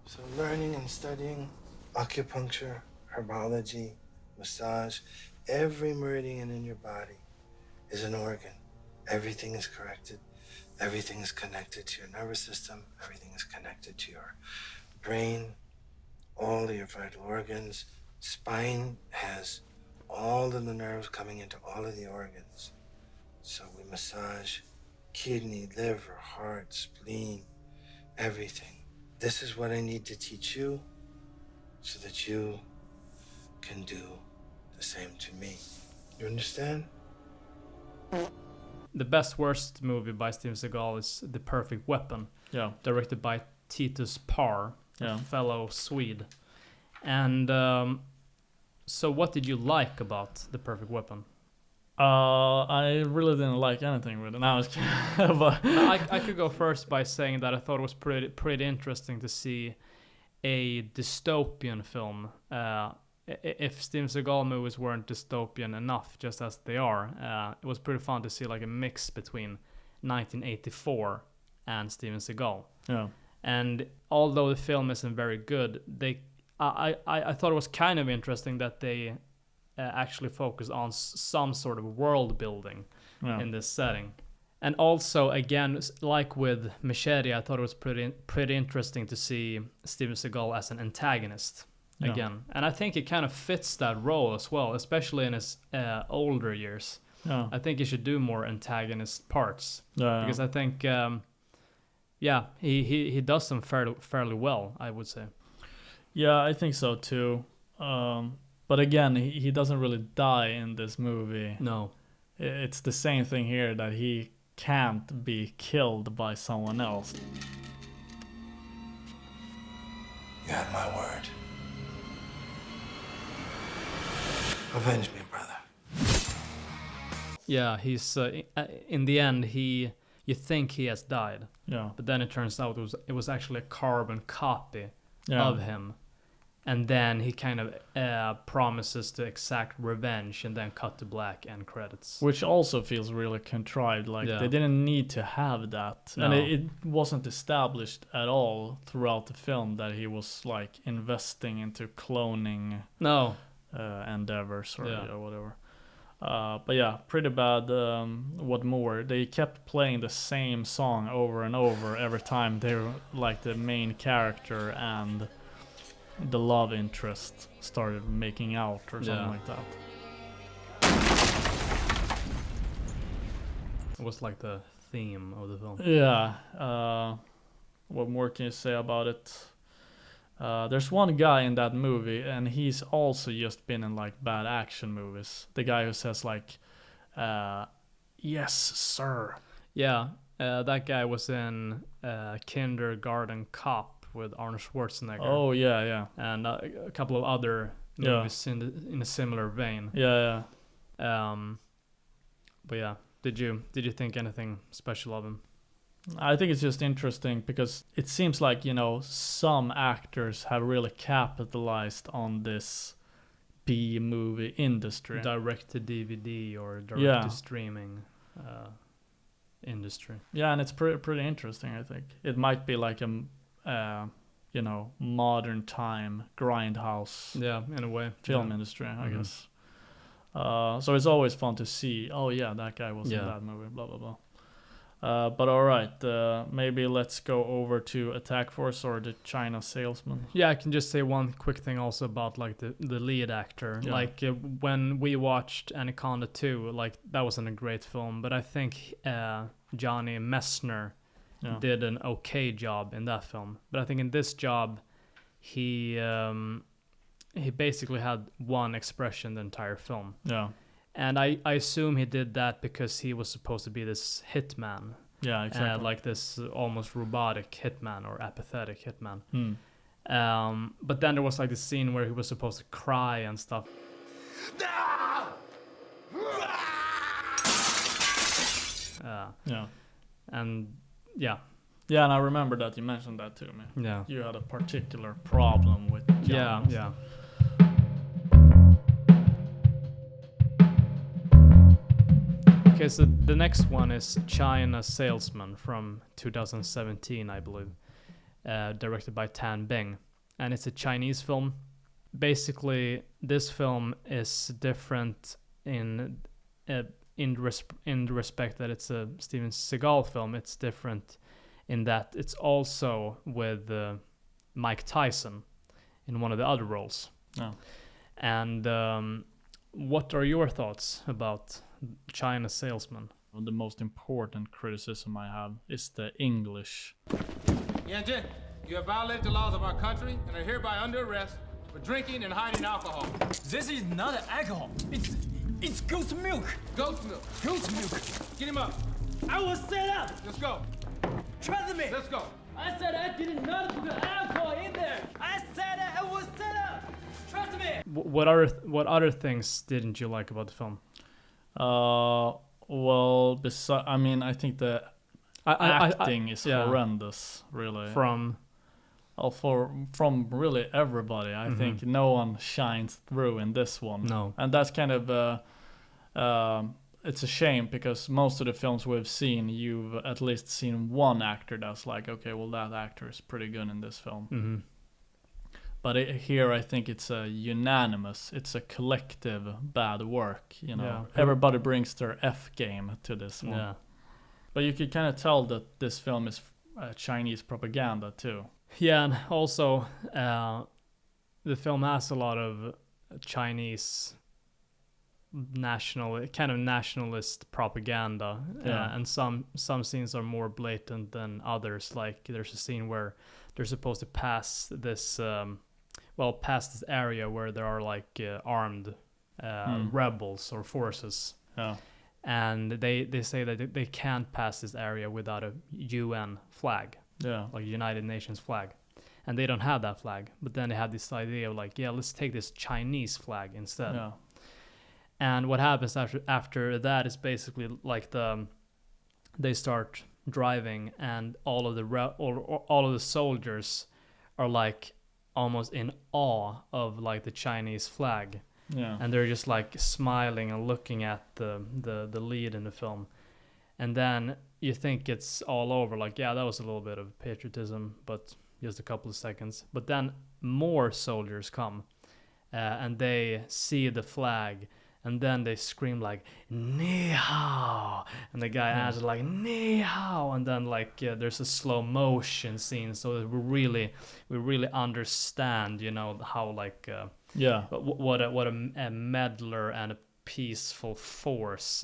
So learning and studying acupuncture, herbology, massage, every meridian in your body is an organ. Everything is corrected. Everything is connected to your nervous system. Everything is connected to your brain, all of your vital organs. Spine has all of the nerves coming into all of the organs. So we massage kidney, liver, heart, spleen, everything. This is what I need to teach you so that you can do the same to me. You understand? The best worst movie by Steven Seagal is The Perfect Weapon. Yeah. Directed by Titus Parr, Yeah. a fellow Swede. And so what did you like about The Perfect Weapon? I really didn't like anything with it. Now it's but I could go first by saying that I thought it was pretty interesting to see a dystopian film. If Steven Seagal movies weren't dystopian enough, just as they are, it was pretty fun to see like a mix between 1984 and Steven Seagal. yeah. And although the film isn't very good, I thought it was kind of interesting that they actually focus on some sort of world building in this setting. And also, again, like with Machete, I thought it was pretty interesting to see Steven Seagal as an antagonist again. And I think it kind of fits that role as well, especially in his older years. Yeah. I think he should do more antagonist parts. Yeah. Because I think, he does them fairly well, I would say. Yeah, I think so too. But again, he doesn't really die in this movie. No. It's the same thing here, that he can't be killed by someone else. You had my word. Avenge me, brother. Yeah, he's in the end you think he has died, Yeah. but then it turns out it was actually a carbon copy Yeah. of him, and then he kind of promises to exact revenge, and then cut to black end credits. Which also feels really contrived. Like they didn't need to have that, No. and it wasn't established at all throughout the film that he was like investing into cloning endeavors or whatever. But yeah, pretty bad. What more? They kept playing the same song over and over every time they were like the main character and the love interest started making out or something like that. It was like the theme of the film. Yeah. What more can you say about it? There's one guy in that movie, and he's also just been in like bad action movies. The guy who says like, "Yes, sir." Yeah, that guy was in Kindergarten Cop with Arnold Schwarzenegger. Oh yeah. And a couple of other movies in a similar vein. Yeah. But yeah, did you think anything special of him? I think it's just interesting because it seems like, some actors have really capitalized on this B-movie industry. Direct to DVD or direct to streaming industry. Yeah, and it's pretty interesting, I think. It might be like a, modern time grindhouse in a way. film industry, I guess. So it's always fun to see, that guy was in that movie, blah, blah, blah. But all right, maybe let's go over to Attack Force or the China Salesman. Yeah, I can just say one quick thing also about like the lead actor. Yeah. Like when we watched Anaconda 2, like that wasn't a great film, but I think Johnny Messner did an okay job in that film. But I think in this job, he basically had one expression the entire film. Yeah. And I assume he did that because he was supposed to be this hitman. Yeah, exactly. Like this almost robotic hitman or apathetic hitman. Hmm. But then there was like this scene where he was supposed to cry and stuff. Yeah. And yeah. Yeah, and I remember that you mentioned that to me. Yeah. You had a particular problem with John. Yeah. Okay, so the next one is China Salesman from 2017, I believe. directed by Tan Bing, and it's a Chinese film. Basically, this film is different in the respect that it's a Steven Seagal film. It's different in that it's also with Mike Tyson in one of the other roles. Oh. And what are your thoughts about China Salesman? The most important criticism I have is the English. Yanjin, you have violated the laws of our country and are hereby under arrest for drinking and hiding alcohol. This is not alcohol. It's goat milk. Goat milk. Goat milk. Get him up. I was set up. Let's go. Trust me. Let's go. I said I did not put alcohol in there. I said I was set up. Trust me. What other things didn't you like about the film? Well, I mean, I think the acting is horrendous, really. From really everybody. I think no one shines through in this one. No. And that's kind of it's a shame, because most of the films we've seen, you've at least seen one actor that's like, okay, well, that actor is pretty good in this film. Mm-hmm. But here I think it's a collective bad work, you know. Yeah. Everybody brings their F game to this one. Yeah. But you can kind of tell that this film is Chinese propaganda too. Yeah, and also the film has a lot of Chinese nationalist propaganda. Yeah. And some scenes are more blatant than others. Like there's a scene where they're supposed to pass this area where there are like armed rebels or forces. Yeah. And they say that they can't pass this area without a UN flag. Yeah. Like a United Nations flag. And they don't have that flag. But then they have this idea of like, yeah, let's take this Chinese flag instead. Yeah. And what happens after that is basically like they start driving, and all of the soldiers are like almost in awe of like the Chinese flag. Yeah. And they're just like smiling and looking at the lead in the film. And then you think it's all over, like, yeah, that was a little bit of patriotism, but just a couple of seconds. But then more soldiers come, and they see the flag, and then they scream like, "Ni hao!" And the guy answers like, "Ni hao!" And then like there's a slow motion scene, so that we really understand, you know, how like what a meddler and a peaceful force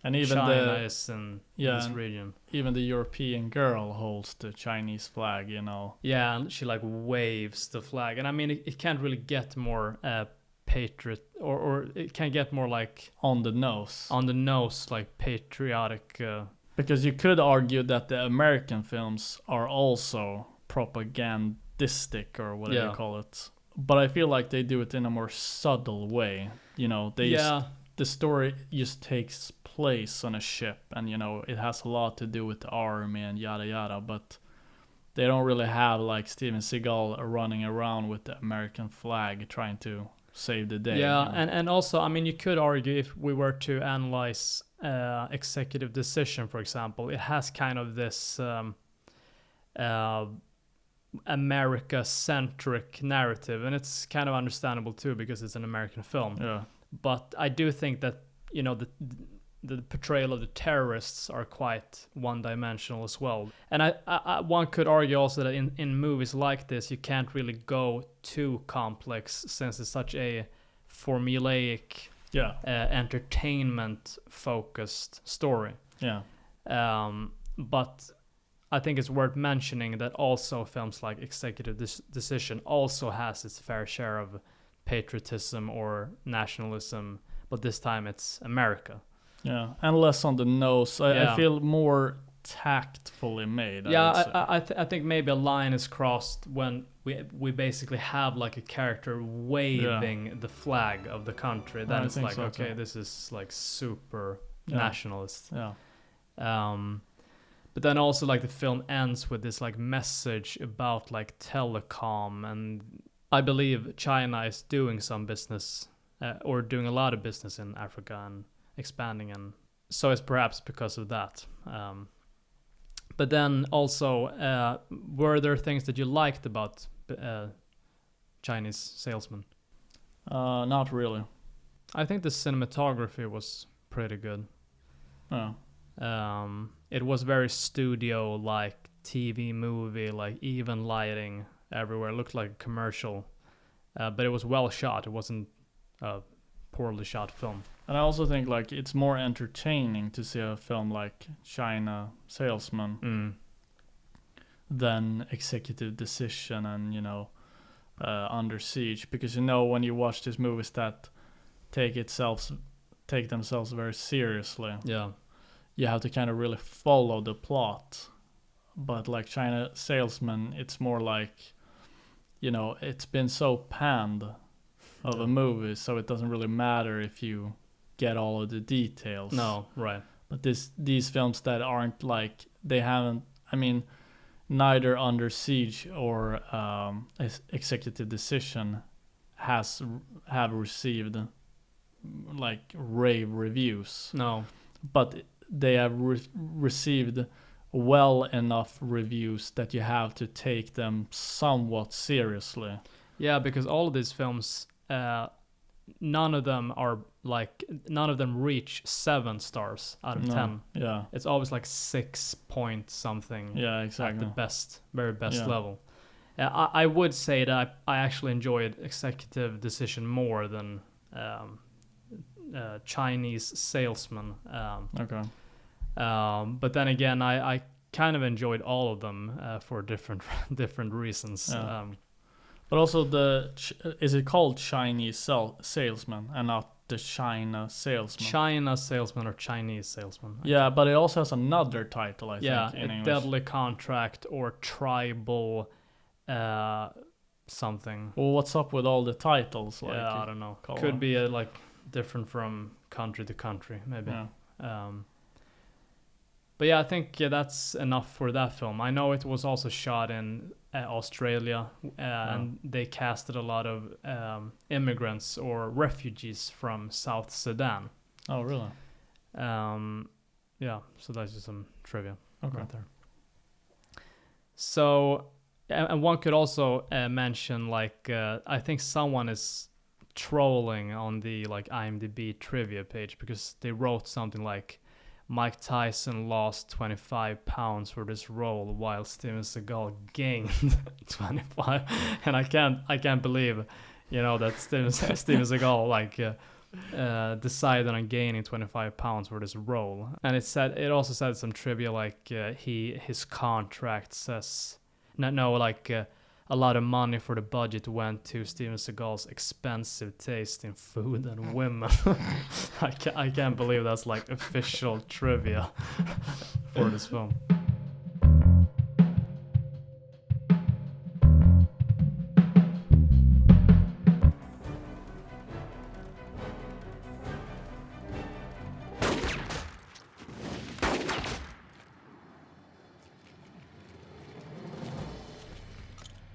and even China is in this region. Even the European girl holds the Chinese flag, you know. Yeah, and she like waves the flag, and I mean it can't really get more patriot, or it can get more like on the nose, like patriotic. Because you could argue that the American films are also propagandistic, or whatever you call it. But I feel like they do it in a more subtle way. You know, the story just takes place on a ship, and you know it has a lot to do with the army and yada yada. But they don't really have like Steven Seagal running around with the American flag trying to save the day. Yeah, you know? and also, I mean, you could argue, if we were to analyze Executive Decision, for example, it has kind of this America-centric narrative, and it's kind of understandable too because it's an American film. Yeah. But I do think that, you know, the portrayal of the terrorists are quite one-dimensional as well. And I one could argue also that in movies like this, you can't really go too complex, since it's such a formulaic, entertainment-focused story. Yeah. But I think it's worth mentioning that also films like Executive Decision also has its fair share of patriotism or nationalism, but this time it's America. Yeah, and less on the nose. I feel more tactfully made. I think maybe a line is crossed when we basically have like a character waving the flag of the country. Then it's like, okay, this is like super nationalist. Yeah. But then also like the film ends with this like message about like telecom, and I believe China is doing some business or doing a lot of business in Africa and expanding, and so it's perhaps because of that. But then also, were there things that you liked about Chinese Salesman? Not really. I think the cinematography was pretty good. Oh. It was very studio-like TV movie, like even lighting everywhere. It looked like a commercial, but it was well shot. It wasn't a poorly shot film. And I also think like it's more entertaining to see a film like China Salesman than Executive Decision and Under Siege, because when you watch these movies that take themselves very seriously, you have to kind of really follow the plot. But like China Salesman, it's more like it's been so panned of a movie, so it doesn't really matter if you get all of the details. No, right. But these films that aren't like, they haven't, I mean, neither Under Siege or Executive Decision have received like rave reviews. No. But they have received well enough reviews that you have to take them somewhat seriously. Yeah, because all of these films, none of them reach 7 stars out of 10. Yeah. It's always like 6 point something. Yeah, exactly. At the very best level. I would say that I actually enjoyed Executive Decision more than Chinese Salesman. Okay. But then again, I kind of enjoyed all of them for different reasons. Yeah. But also is it called Chinese Salesman and not the China Salesman? China Salesman or Chinese Salesman. Yeah, but it also has another title, I think, in English. Deadly Contract or Tribal something. Well, what's up with all the titles? Like, I don't know. Could be like different from country to country, maybe. Yeah. But yeah, I think that's enough for that film. I know it was also shot in Australia, and they casted a lot of immigrants or refugees from South Sudan. Oh, really? Yeah, so that's just some trivia right there. So, and one could also mention, like, I think someone is trolling on the like IMDb trivia page because they wrote something like, Mike Tyson lost 25 pounds for this role while Steven Seagal gained 25, and I can't believe that Steven Seagal like decided on gaining 25 pounds for this role. And it also said some trivia like his contract says a lot of money for the budget went to Steven Seagal's expensive taste in food and women. I can't believe that's like official trivia for this film.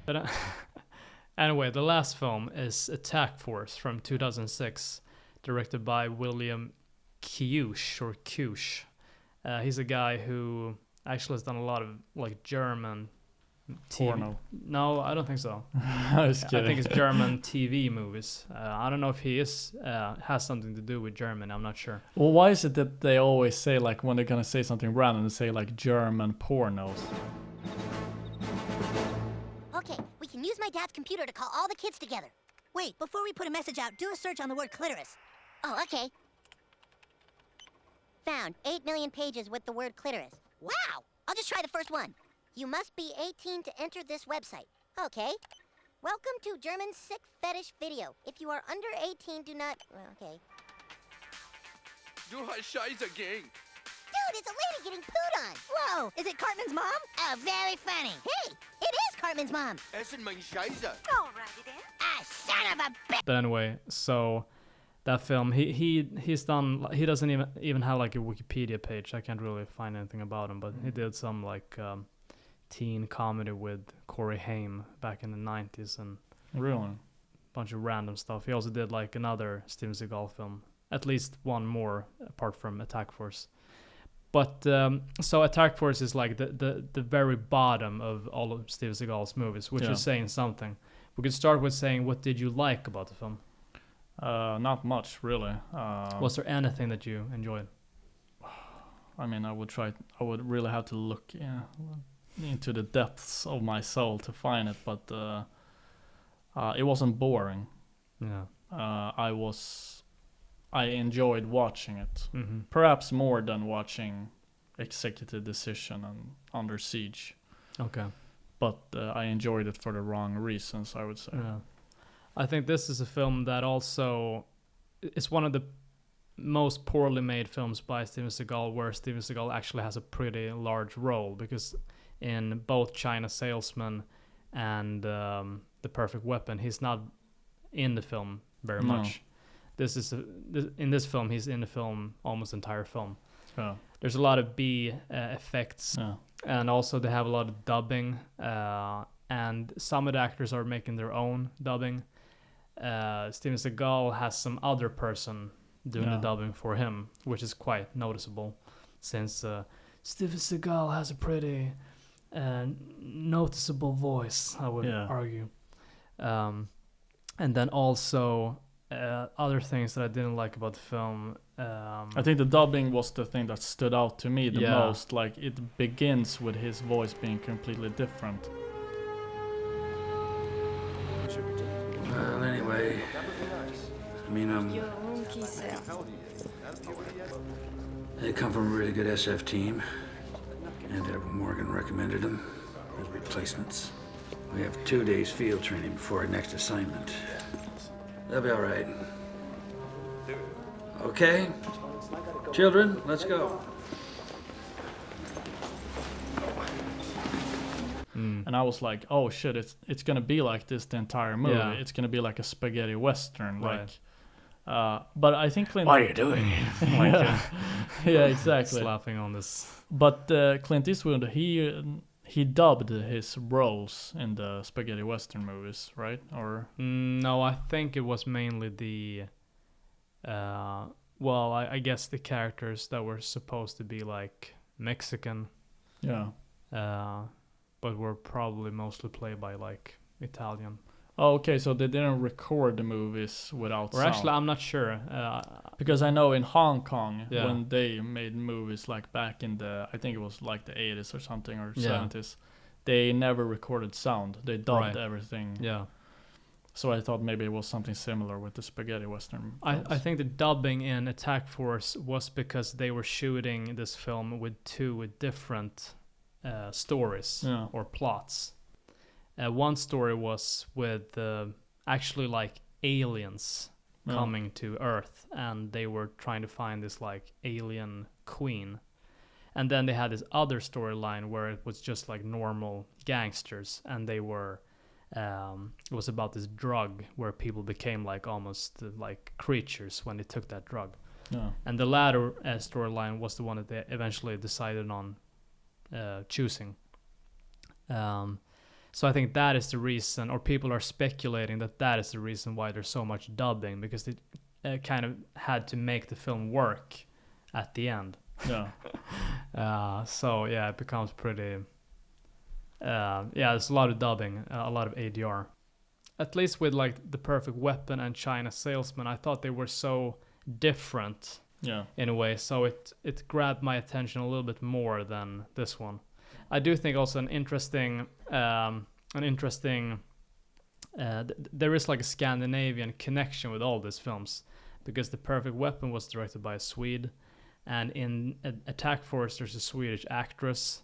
But anyway, the last film is Attack Force from 2006, directed by William Kuesch. He's a guy who actually has done a lot of like German porno. No, I don't think so. I was kidding. I think it's German TV movies. I don't know if he has something to do with German. I'm not sure. Well, why is it that they always say, like, when they're gonna say something random, they say like German pornos? Okay, we can use my dad's computer to call all the kids together. Wait, before we put a message out, do a search on the word clitoris. Oh, okay. Found 8 million pages with the word clitoris. Wow! I'll just try the first one. You must be 18 to enter this website. Okay. Welcome to German Sick Fetish Video. If you are under 18, do not... Okay. Du hast Scheiße gegen. Dude, it's a lady getting pooed on. Whoa, is it Cartman's mom? Oh, very funny. Hey, it is Cartman's mom. Essen mein Scheiße. Alrighty then. Ah, son of a bitch. But anyway, so that film, he's done. He doesn't even have like a Wikipedia page. I can't really find anything about him, but he did some like teen comedy with Corey Haim back in the 90s and really a bunch of random stuff. He also did like another Steven Seagal film, at least one more apart from Attack Force. But so Attack Force is like the very bottom of all of Steven Seagal's movies, which is saying something. We could start with saying, what did you like about the film? Not much, really. Was there anything that you enjoyed? I mean, I would really have to look into the depths of my soul to find it, but it wasn't boring. Yeah. I enjoyed watching it. Mm-hmm. Perhaps more than watching Executive Decision and Under Siege. Okay. But I enjoyed it for the wrong reasons, I would say. Yeah. I think this is a film that also is one of the most poorly made films by Steven Seagal, where Steven Seagal actually has a pretty large role, because in both China Salesman and The Perfect Weapon, he's not in the film very much. In this film, he's in the film almost entire film. Yeah. There's a lot of B effects, and also they have a lot of dubbing, and some of the actors are making their own dubbing. Steven Seagal has some other person doing the dubbing for him, which is quite noticeable, since Steven Seagal has a pretty noticeable voice, I would argue. And then also other things that I didn't like about the film. I think the dubbing was the thing that stood out to me the most. Like, it begins with his voice being completely different. Well, anyway, I mean, they come from a really good SF team, and Morgan recommended them as replacements. We have 2 days field training before our next assignment. They'll be all right. Okay, children, let's go. And I was like, oh shit, it's gonna be like this the entire movie. Yeah. It's gonna be like a spaghetti western, right. But I think Clint... What are you doing? Yeah, exactly. Slapping on this. But Clint Eastwood, he dubbed his roles in the spaghetti western movies, right? Or no, I think it was mainly the I guess the characters that were supposed to be like Mexican, but were probably mostly played by like Italian. Oh, okay, so they didn't record the movies without sound. Actually, I'm not sure. Because I know in Hong Kong, when they made movies like back in I think it was like the 80s or something, or 70s, they never recorded sound. They dubbed everything. Yeah. So I thought maybe it was something similar with the spaghetti western. I think the dubbing in Attack Force was because they were shooting this film with 2 different stories or plots. One story was with actually like aliens coming to Earth, and they were trying to find this like alien queen. And then they had this other storyline where it was just like normal gangsters, and they were it was about this drug where people became like almost like creatures when they took that drug. And the latter storyline was the one that they eventually decided on choosing. So I think that is the reason, or people are speculating that is the reason why there's so much dubbing, because it kind of had to make the film work at the end. So it becomes pretty... there's a lot of dubbing, a lot of ADR. At least with like The Perfect Weapon and China Salesman, I thought they were so different in a way, so it grabbed my attention a little bit more than this one. I do think also there is like a Scandinavian connection with all these films, because The Perfect Weapon was directed by a Swede, and in Attack Force there's a Swedish actress,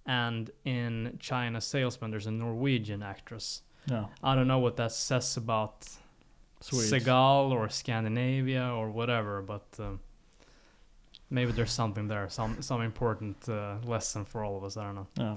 and in China Salesman there's a Norwegian actress. I don't know what that says about Seagal or Scandinavia or whatever, but maybe there's something there, some important lesson for all of us. I don't know.